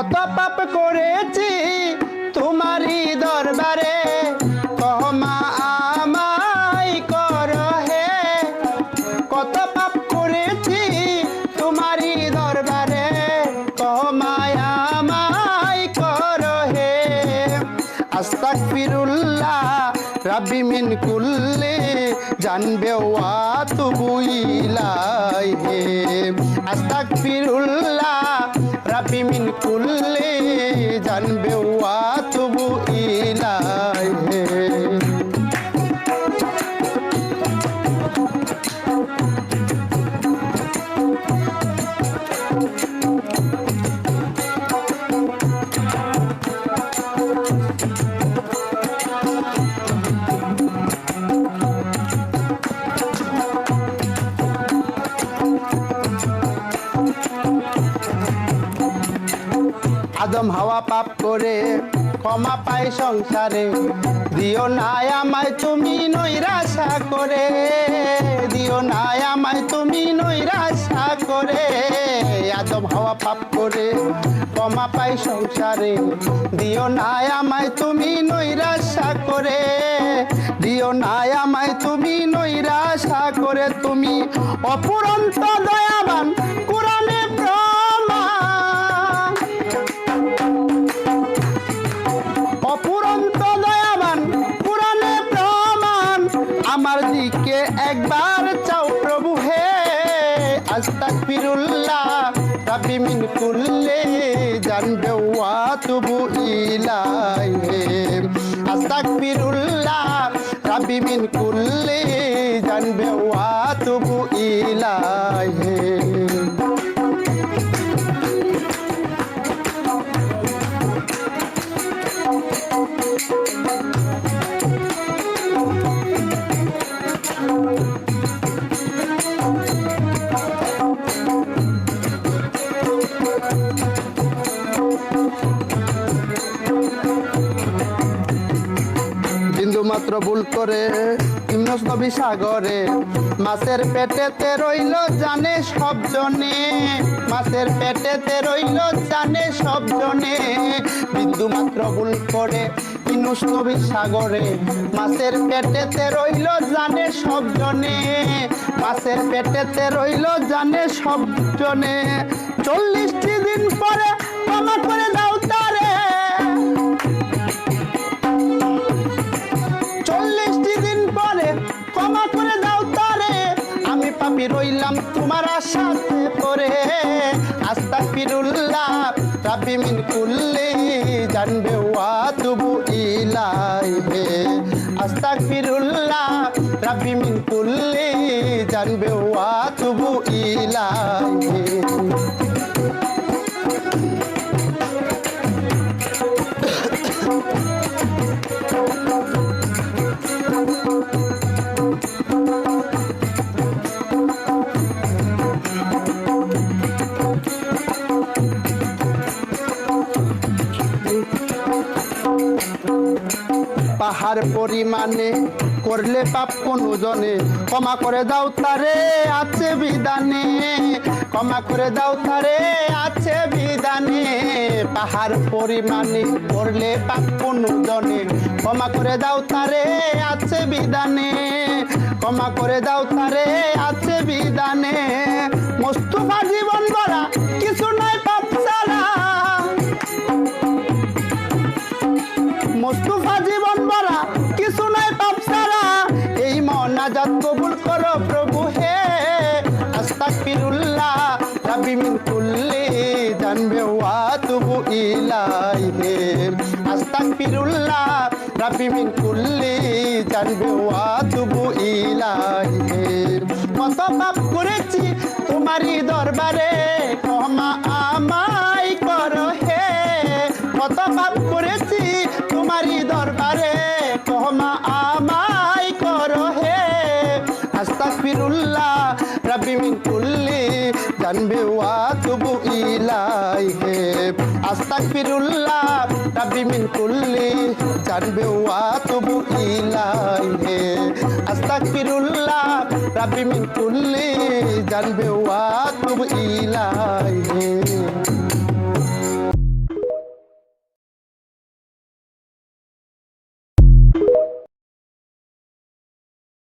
কত পাপ করেছি তোমারই দরবারে, ক্ষমা আমায় করো হে। কত পাপ করেছি তোমারই দরবারে, ক্ষমা আমায় করো হে। আস্তাগফিরুল্লাহ রাব্বি মিন কুল্লি জানবে ওয়া তুবু ইলাইহি। আস্তাগফিরুল্লাহ রাব্বি মিন কুল্লি জানবে ওয়া তুবু ইলাইহি। আদম হাওয়া পাপ করে ক্ষমা পায় সংসারে, দিও না আমায় তুমি নৈরাশা করে, দিও না আমায় তুমি নৈরাশা করে। আদম হাওয়া পাপ করে ক্ষমা পায় সংসারে, দিও না আমায় তুমি নৈরাশা করে, দিও না আমায় তুমি নৈরাশা করে। তুমি অপুরন্ত দয়াবান কুরআনে প্রমাণ, অপুরন্ত দয়াবান কুরআনে প্রমাণ। আমার দিকে একবার চাও প্রভু হে। আস্তাগফিরুল্লাহ রাব্বি মিন কুল্লি জানবে ওয়া তুবু ইলাইহি। আস্তাগফিরুল্লাহ রাব্বি মিন কুল্লি জানবে ওয়া তুবু ইলাইহি। বিন্দুমাত্র ভুল করে ইউনুস নবী সাগরে, মাছের পেটেতে রইল জানে সব জনে, মাছের পেটেতে রইল জানে সব জনে। বিন্দুমাত্র ভুল করে ইউনুস নবী সাগরে, মাছের পেটেতে রইল জানে সব জনে, মাছের পেটেতে রইল জানে সব জনে। 40টি দিন পরে ক্ষমা করে দাও তারে, 40টি দিন পরে ক্ষমা করে দাও তারে। আমি পাপী রইলাম তোমার আশাতে পড়ে। আস্তাগফিরুল্লাহ রাব্বি মিন কুল্লি জানবে ওয়া তুবু ইলাইহি। আস্তাগফিরুল্লাহ রাব্বি মিন কুল্লি জানবে ওয়া তুবু ইলাইহি। পাহাড় পরিমাণে করলে পাপ কোন জনে, ক্ষমা করে দাও তারে আছে বিধানে, ক্ষমা করে দাও তারে আছে বিধানে। পাহাড় পরিমাণে করলে পাপ কোন জনে, ক্ষমা করে দাও তারে আছে বিধানে, ক্ষমা করে দাও তারে আছে বিধানে। মুস্তাফা জীবন ভরা কিছু নাই পাপ ছাড়া, মুস্তাফা জীবন ভরা কিছু নাই পাপ ছাড়া। এই মোনাজাত কবুল করো প্রভু হে। আস্তাগফিরুল্লাহ রাব্বি মিন কুল্লি জানবে ওয়া তুবু ইলাইহি। আস্তাগফিরুল্লাহ রাব্বি মিন কুল্লি জানবে ওয়া তুবু ইলাইহি। কত পাপ করেছি তোমারই দরবারে, ক্ষমা আমায় করো হে। কত পাপ করেছি তোমারই দরবারে, ক্ষমা আমায় করো হে। আস্তাগফিরুল্লাহ রাব্বি মিন কুল্লি জানবে ওয়া তুবু ইলাইহি। আস্তাগফিরুল্লাহ রাব্বি মিন কুল্লি জানবে ওয়া তুবু ইলাইহি। আস্তাগফিরুল্লাহ রাব্বি মিন কুল্লি জানবে ওয়া তুবু ইলাইহি।